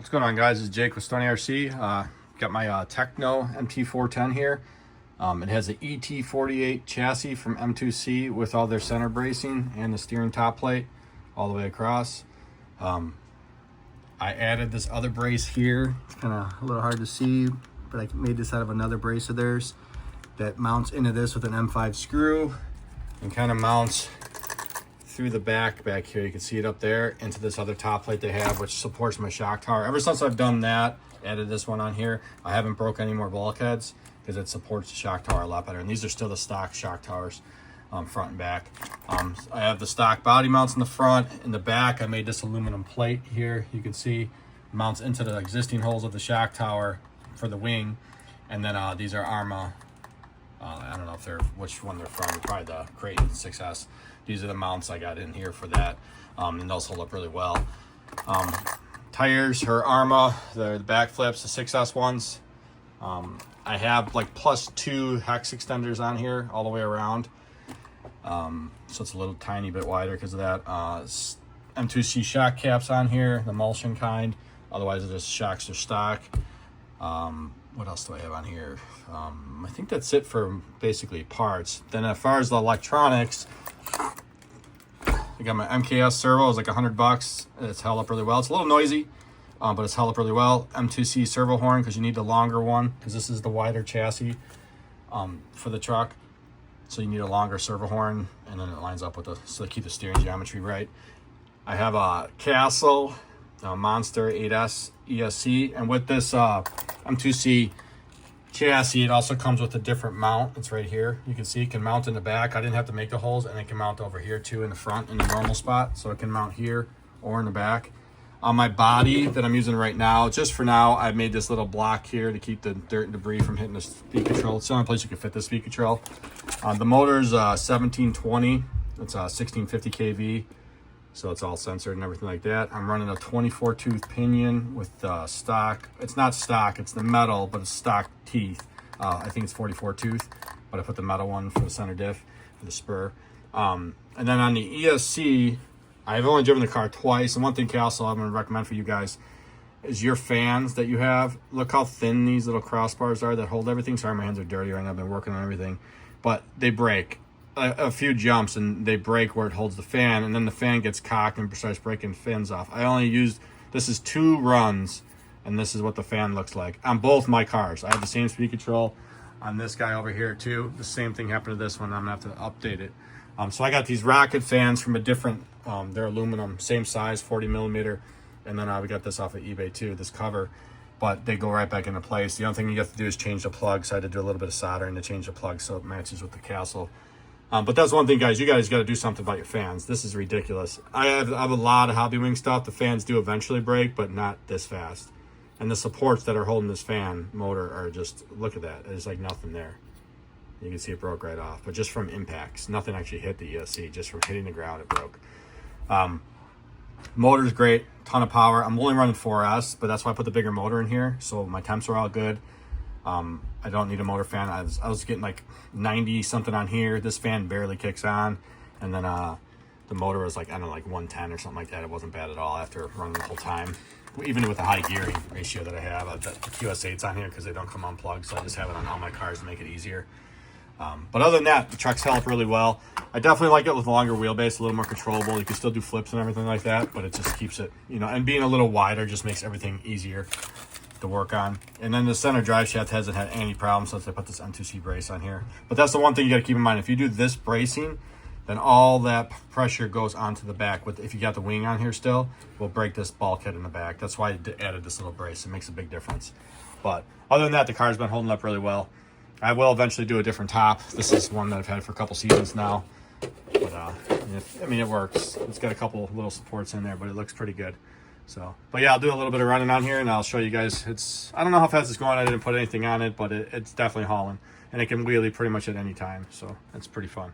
What's going on, guys? This is Jake with Stony RC. Got my Tekno MT410 here. It has an ET48 chassis from M2C with all their center bracing and the steering top plate all the way across. I added this other brace here. It's kind of a little hard to see, but I made this out of another brace of theirs that mounts into this with an M5 screw and kind of mounts through the back here. You can see it up there into this other top plate they have, which supports my shock tower. Ever since I've done that, added this one on here, I haven't broke any more bulkheads because it supports the shock tower a lot better. And these are still the stock shock towers, front and back. I have the stock body mounts in the front. In the back, I made this aluminum plate here. You can see mounts into the existing holes of the shock tower for the wing. And then these are Arma. I don't know if they're which one they're from, probably the Creighton 6S. These are the mounts I got in here for that, and those hold up really well. Tires, her Arma, the back flips, the 6S ones. I have like +2 hex extenders on here all the way around, so it's a little tiny bit wider because of that. M2C shock caps on here, the emulsion kind. Otherwise, it just shocks are stock. What else do I have on here? I think that's it for basically parts. Then as far as the electronics, I got my MKS servo. It was like $100. It's held up really well. It's a little noisy, but it's held up really well. M2C servo horn, because you need the longer one, because this is the wider chassis for the truck. So you need a longer servo horn, and then it lines up with so to keep the steering geometry right. I have a Castle Monster 8S ESC, and with this M2C chassis, it also comes with a different mount. It's right here. You can see it can mount in the back. I didn't have to make the holes, and it can mount over here too in the front in the normal spot, so it can mount here or in the back. On my body that I'm using right now, just for now, I made this little block here to keep the dirt and debris from hitting the speed control. It's the only place you can fit the speed control. The motor's 1720. It's 1650 kV. So it's all censored and everything like that. I'm running a 24 tooth pinion with stock. It's not stock, it's the metal, but it's stock teeth. I think it's 44 tooth, but I put the metal one for the center diff, for the spur. And then on the ESC, I've only driven the car twice. And one thing, Castle, I'm gonna recommend for you guys is your fans that you have. Look how thin these little crossbars are that hold everything. Sorry, my hands are dirty right now. I've been working on everything, but they break. A few jumps and they break where it holds the fan, and then the fan gets cocked and starts breaking fins off. I only used, this is 2 runs, and this is what the fan looks like on both my cars. I have the same speed control on this guy over here too. The same thing happened to this one. I'm gonna have to update it. So I got these rocket fans from a different, they're aluminum, same size, 40 millimeter, and then we got this off of eBay too, this cover, but they go right back into place. The only thing you have to do is change the plug, so I had to do a little bit of soldering to change the plug so it matches with the Castle. But that's one thing, guys. You guys got to do something about your fans. This is ridiculous. I have a lot of Hobby Wing stuff. The fans do eventually break, but not this fast. And the supports that are holding this fan motor are just, look at that. There's like nothing there. You can see it broke right off. But just from impacts. Nothing actually hit the ESC. Just from hitting the ground, it broke. Motor's great. Ton of power. I'm only running 4S, but that's why I put the bigger motor in here. So my temps are all good. I don't need a motor fan. I was getting like 90 something on here. This fan barely kicks on, and then the motor was like, I don't know, like 110 or something like that. It wasn't bad at all after running the whole time, even with the high gearing ratio that I have. I've got the QS8s on here because they don't come unplugged, so I just have it on all my cars to make it easier. But other than that, the truck's held up really well. I definitely like it with a longer wheelbase, a little more controllable. You can still do flips and everything like that, but it just keeps it, and being a little wider just makes everything easier to work on. And then the center drive shaft hasn't had any problems since I put this M2C brace on here. But that's the one thing you got to keep in mind. If you do this bracing, then all that pressure goes onto the back. If you got the wing on here still, we'll break this bulkhead in the back. That's why I added this little brace. It makes a big difference. But other than that, the car's been holding up really well. I will eventually do a different top. This is one that I've had for a couple seasons now. But I mean, it works. It's got a couple little supports in there, but it looks pretty good. So, but yeah, I'll do a little bit of running on here, and I'll show you guys. I don't know how fast it's going. I didn't put anything on it, but it's definitely hauling, and it can wheelie pretty much at any time. So it's pretty fun.